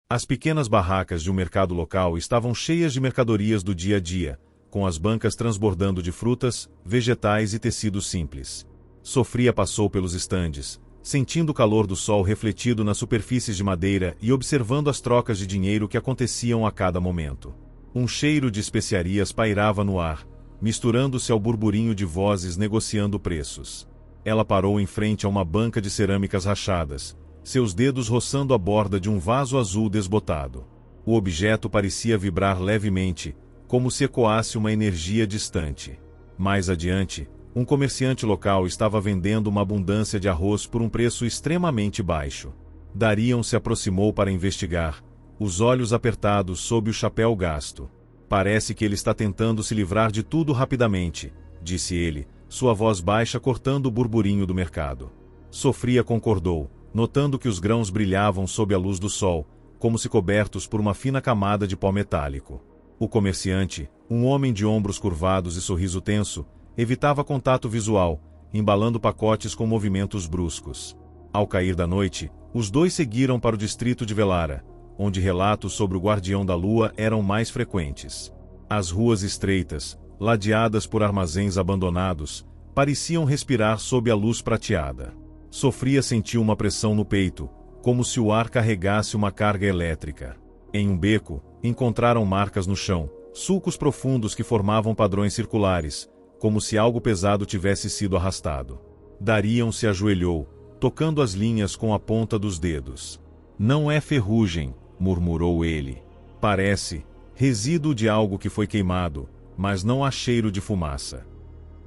As pequenas barracas de um mercado local estavam cheias de mercadorias do dia a dia, com as bancas transbordando de frutas, vegetais e tecidos simples. Sofia passou pelos estandes, sentindo o calor do sol refletido nas superfícies de madeira e observando as trocas de dinheiro que aconteciam a cada momento. Um cheiro de especiarias pairava no ar, misturando-se ao burburinho de vozes negociando preços. Ela parou em frente a uma banca de cerâmicas rachadas, seus dedos roçando a borda de um vaso azul desbotado. O objeto parecia vibrar levemente, como se ecoasse uma energia distante. Mais adiante, um comerciante local estava vendendo uma abundância de arroz por um preço extremamente baixo. Darion se aproximou para investigar, os olhos apertados sob o chapéu gasto. Parece que ele está tentando se livrar de tudo rapidamente, disse ele, sua voz baixa cortando o burburinho do mercado. Sofia concordou, notando que os grãos brilhavam sob a luz do sol, como se cobertos por uma fina camada de pó metálico. O comerciante, um homem de ombros curvados e sorriso tenso, evitava contato visual, embalando pacotes com movimentos bruscos. Ao cair da noite, os dois seguiram para o distrito de Velara, onde relatos sobre o Guardião da Lua eram mais frequentes. As ruas estreitas, ladeadas por armazéns abandonados, pareciam respirar sob a luz prateada. Sofia sentiu uma pressão no peito, como se o ar carregasse uma carga elétrica. Em um beco, encontraram marcas no chão, sulcos profundos que formavam padrões circulares, como se algo pesado tivesse sido arrastado. Darion se ajoelhou, tocando as linhas com a ponta dos dedos. Não é ferrugem, murmurou ele. Parece resíduo de algo que foi queimado, mas não há cheiro de fumaça.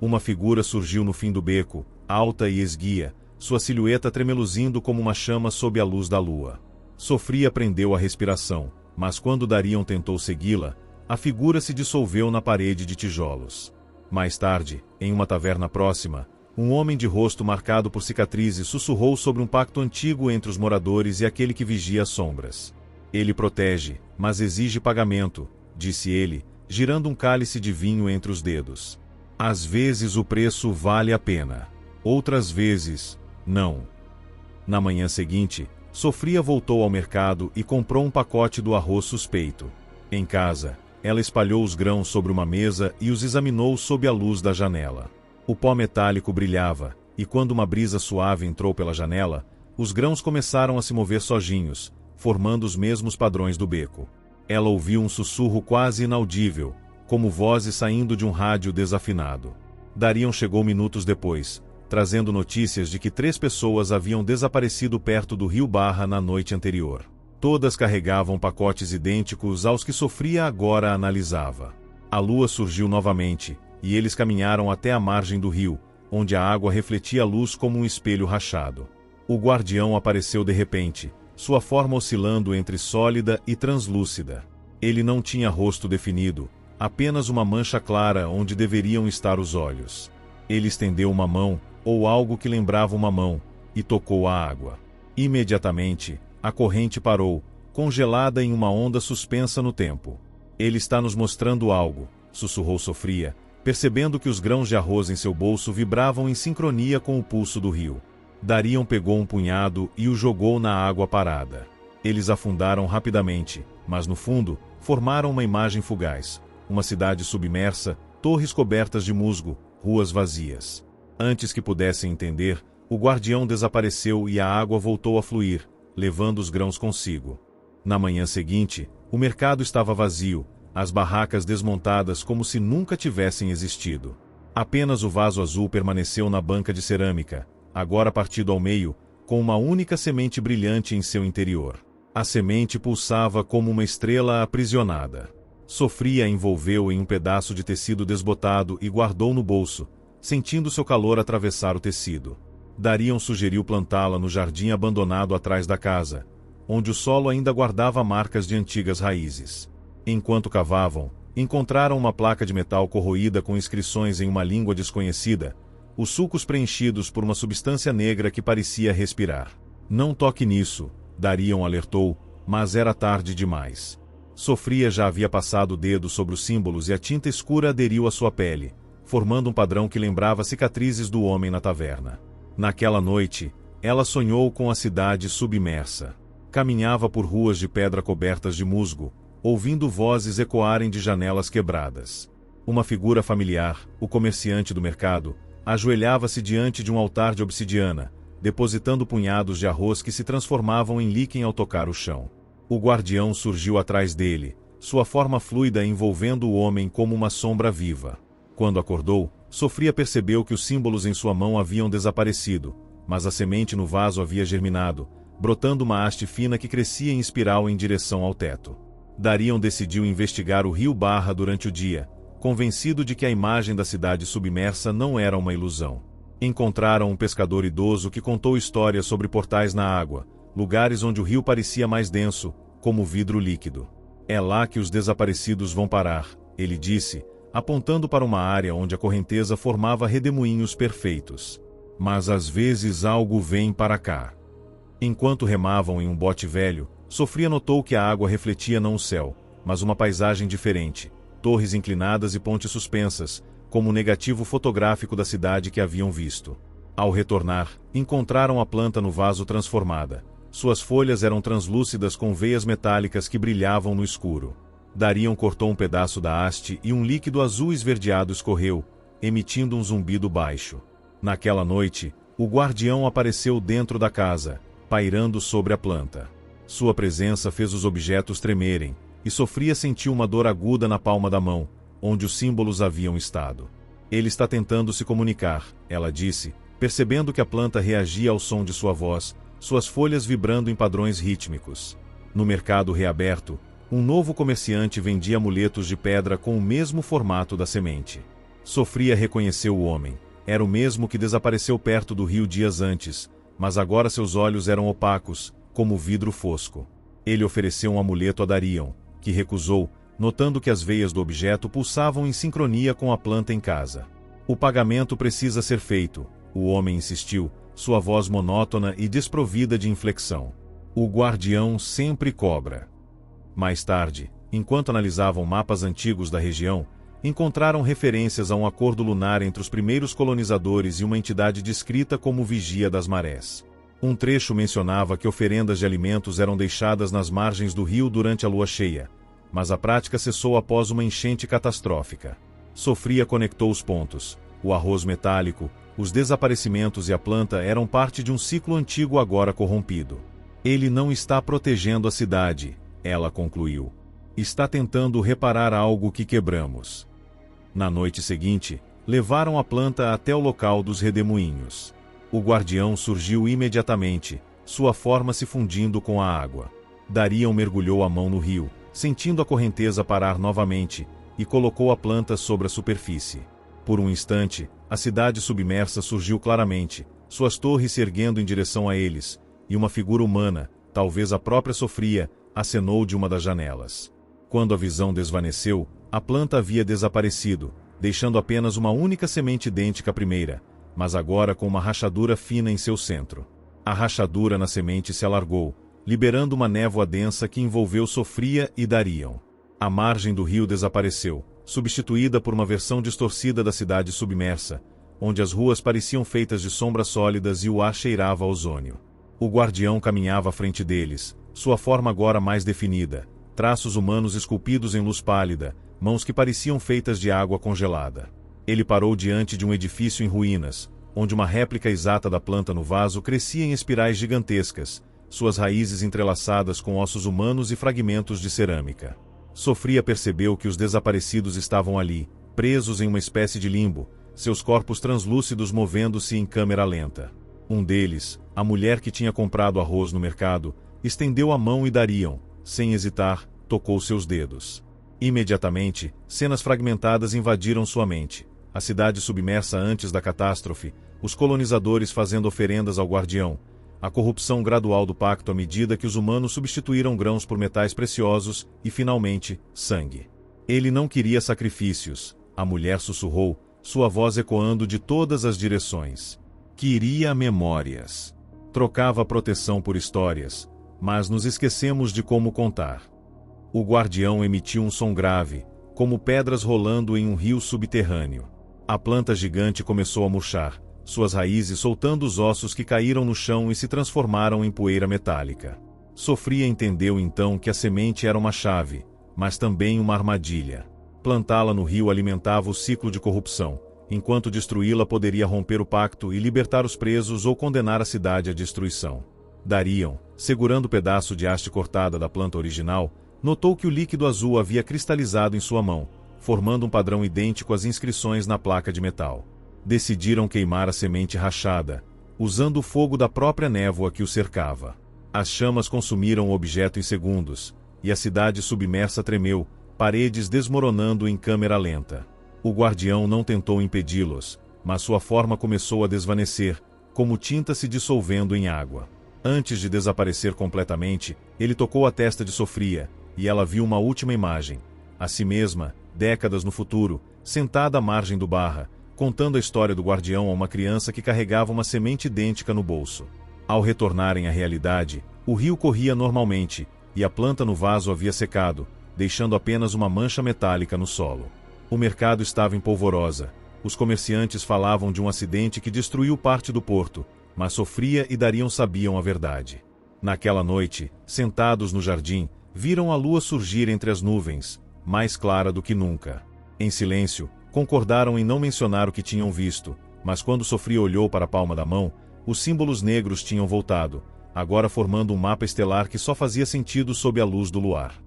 Uma figura surgiu no fim do beco, alta e esguia, sua silhueta tremeluzindo como uma chama sob a luz da lua. Sofia prendeu a respiração, mas quando Darion tentou segui-la, a figura se dissolveu na parede de tijolos. Mais tarde, em uma taverna próxima, um homem de rosto marcado por cicatrizes sussurrou sobre um pacto antigo entre os moradores e aquele que vigia as sombras. Ele protege, mas exige pagamento, disse ele, girando um cálice de vinho entre os dedos. Às vezes o preço vale a pena. Outras vezes, não. Na manhã seguinte, Sofia voltou ao mercado e comprou um pacote do arroz suspeito. Em casa, ela espalhou os grãos sobre uma mesa e os examinou sob a luz da janela. O pó metálico brilhava, e quando uma brisa suave entrou pela janela, os grãos começaram a se mover sozinhos, formando os mesmos padrões do beco. Ela ouviu um sussurro quase inaudível, como vozes saindo de um rádio desafinado. Darion chegou minutos depois, trazendo notícias de que 3 pessoas haviam desaparecido perto do rio Barra na noite anterior. Todas carregavam pacotes idênticos aos que Sofia agora analisava. A lua surgiu novamente, e eles caminharam até a margem do rio, onde a água refletia a luz como um espelho rachado. O guardião apareceu de repente, sua forma oscilando entre sólida e translúcida. Ele não tinha rosto definido, apenas uma mancha clara onde deveriam estar os olhos. Ele estendeu uma mão, ou algo que lembrava uma mão, e tocou a água. Imediatamente, a corrente parou, congelada em uma onda suspensa no tempo. Ele está nos mostrando algo, sussurrou Sofia, percebendo que os grãos de arroz em seu bolso vibravam em sincronia com o pulso do rio. Darion pegou um punhado e o jogou na água parada. Eles afundaram rapidamente, mas no fundo, formaram uma imagem fugaz. Uma cidade submersa, torres cobertas de musgo, ruas vazias. Antes que pudessem entender, o guardião desapareceu e a água voltou a fluir, levando os grãos consigo. Na manhã seguinte, o mercado estava vazio, as barracas desmontadas como se nunca tivessem existido. Apenas o vaso azul permaneceu na banca de cerâmica, agora partido ao meio, com uma única semente brilhante em seu interior. A semente pulsava como uma estrela aprisionada. Sofia a envolveu em um pedaço de tecido desbotado e guardou no bolso, sentindo seu calor atravessar o tecido. Darion sugeriu plantá-la no jardim abandonado atrás da casa, onde o solo ainda guardava marcas de antigas raízes. Enquanto cavavam, encontraram uma placa de metal corroída com inscrições em uma língua desconhecida, os sulcos preenchidos por uma substância negra que parecia respirar. Não toque nisso, Darion alertou, mas era tarde demais. Sofia já havia passado o dedo sobre os símbolos e a tinta escura aderiu à sua pele, formando um padrão que lembrava cicatrizes do homem na taverna. Naquela noite, ela sonhou com a cidade submersa. Caminhava por ruas de pedra cobertas de musgo, ouvindo vozes ecoarem de janelas quebradas. Uma figura familiar, o comerciante do mercado, ajoelhava-se diante de um altar de obsidiana, depositando punhados de arroz que se transformavam em líquen ao tocar o chão. O guardião surgiu atrás dele, sua forma fluida envolvendo o homem como uma sombra viva. Quando acordou, Sofria percebeu que os símbolos em sua mão haviam desaparecido, mas a semente no vaso havia germinado, brotando uma haste fina que crescia em espiral em direção ao teto. Darion decidiu investigar o rio Barra durante o dia, convencido de que a imagem da cidade submersa não era uma ilusão. Encontraram um pescador idoso que contou histórias sobre portais na água, lugares onde o rio parecia mais denso, como vidro líquido. É lá que os desaparecidos vão parar, ele disse, apontando para uma área onde a correnteza formava redemoinhos perfeitos. Mas às vezes algo vem para cá. Enquanto remavam em um bote velho, Sofria notou que a água refletia não o céu, mas uma paisagem diferente, torres inclinadas e pontes suspensas, como o negativo fotográfico da cidade que haviam visto. Ao retornar, encontraram a planta no vaso transformada. Suas folhas eram translúcidas com veias metálicas que brilhavam no escuro. Darion cortou um pedaço da haste e um líquido azul esverdeado escorreu, emitindo um zumbido baixo. Naquela noite, o guardião apareceu dentro da casa, pairando sobre a planta. Sua presença fez os objetos tremerem, e Sofria sentiu uma dor aguda na palma da mão, onde os símbolos haviam estado. Ele está tentando se comunicar, ela disse, percebendo que a planta reagia ao som de sua voz, suas folhas vibrando em padrões rítmicos. No mercado reaberto, um novo comerciante vendia amuletos de pedra com o mesmo formato da semente. Sofria reconheceu o homem. Era o mesmo que desapareceu perto do rio dias antes, mas agora seus olhos eram opacos, como vidro fosco. Ele ofereceu um amuleto a Darion, que recusou, notando que as veias do objeto pulsavam em sincronia com a planta em casa. O pagamento precisa ser feito, o homem insistiu, sua voz monótona e desprovida de inflexão. O guardião sempre cobra. Mais tarde, enquanto analisavam mapas antigos da região, encontraram referências a um acordo lunar entre os primeiros colonizadores e uma entidade descrita como Vigia das Marés. Um trecho mencionava que oferendas de alimentos eram deixadas nas margens do rio durante a lua cheia, mas a prática cessou após uma enchente catastrófica. Sofria conectou os pontos. O arroz metálico, os desaparecimentos e a planta eram parte de um ciclo antigo agora corrompido. Ele não está protegendo a cidade, ela concluiu. Está tentando reparar algo que quebramos. Na noite seguinte, levaram a planta até o local dos redemoinhos. O guardião surgiu imediatamente, sua forma se fundindo com a água. Darion mergulhou a mão no rio, sentindo a correnteza parar novamente, e colocou a planta sobre a superfície. Por um instante, a cidade submersa surgiu claramente, suas torres se erguendo em direção a eles, e uma figura humana, talvez a própria Sofria, acenou de uma das janelas. Quando a visão desvaneceu, a planta havia desaparecido, deixando apenas uma única semente idêntica à primeira, mas agora com uma rachadura fina em seu centro. A rachadura na semente se alargou, liberando uma névoa densa que envolveu Sofria e Darion. A margem do rio desapareceu, substituída por uma versão distorcida da cidade submersa, onde as ruas pareciam feitas de sombras sólidas e o ar cheirava a ozônio. O guardião caminhava à frente deles, sua forma agora mais definida, traços humanos esculpidos em luz pálida, mãos que pareciam feitas de água congelada. Ele parou diante de um edifício em ruínas, onde uma réplica exata da planta no vaso crescia em espirais gigantescas, suas raízes entrelaçadas com ossos humanos e fragmentos de cerâmica. Sofria percebeu que os desaparecidos estavam ali, presos em uma espécie de limbo, seus corpos translúcidos movendo-se em câmera lenta. Um deles, a mulher que tinha comprado arroz no mercado, estendeu a mão e Darion, sem hesitar, tocou seus dedos. Imediatamente, cenas fragmentadas invadiram sua mente. A cidade submersa antes da catástrofe, os colonizadores fazendo oferendas ao guardião, a corrupção gradual do pacto à medida que os humanos substituíram grãos por metais preciosos e, finalmente, sangue. Ele não queria sacrifícios, a mulher sussurrou, sua voz ecoando de todas as direções. Queria memórias. Trocava proteção por histórias, mas nos esquecemos de como contar. O guardião emitiu um som grave, como pedras rolando em um rio subterrâneo. A planta gigante começou a murchar, suas raízes soltando os ossos que caíram no chão e se transformaram em poeira metálica. Sofria entendeu então que a semente era uma chave, mas também uma armadilha. Plantá-la no rio alimentava o ciclo de corrupção, enquanto destruí-la poderia romper o pacto e libertar os presos ou condenar a cidade à destruição. Darion, segurando o pedaço de haste cortada da planta original, notou que o líquido azul havia cristalizado em sua mão, formando um padrão idêntico às inscrições na placa de metal. Decidiram queimar a semente rachada, usando o fogo da própria névoa que o cercava. As chamas consumiram o objeto em segundos, e a cidade submersa tremeu, paredes desmoronando em câmera lenta. O guardião não tentou impedi-los, mas sua forma começou a desvanecer, como tinta se dissolvendo em água. Antes de desaparecer completamente, ele tocou a testa de Sofria, e ela viu uma última imagem. A si mesma, décadas no futuro, sentada à margem do Barra, contando a história do guardião a uma criança que carregava uma semente idêntica no bolso. Ao retornarem à realidade, o rio corria normalmente, e a planta no vaso havia secado, deixando apenas uma mancha metálica no solo. O mercado estava em polvorosa. Os comerciantes falavam de um acidente que destruiu parte do porto, mas Sofria e Darion sabiam a verdade. Naquela noite, sentados no jardim, viram a lua surgir entre as nuvens, mais clara do que nunca. Em silêncio, concordaram em não mencionar o que tinham visto, mas quando Sofria olhou para a palma da mão, os símbolos negros tinham voltado, agora formando um mapa estelar que só fazia sentido sob a luz do luar.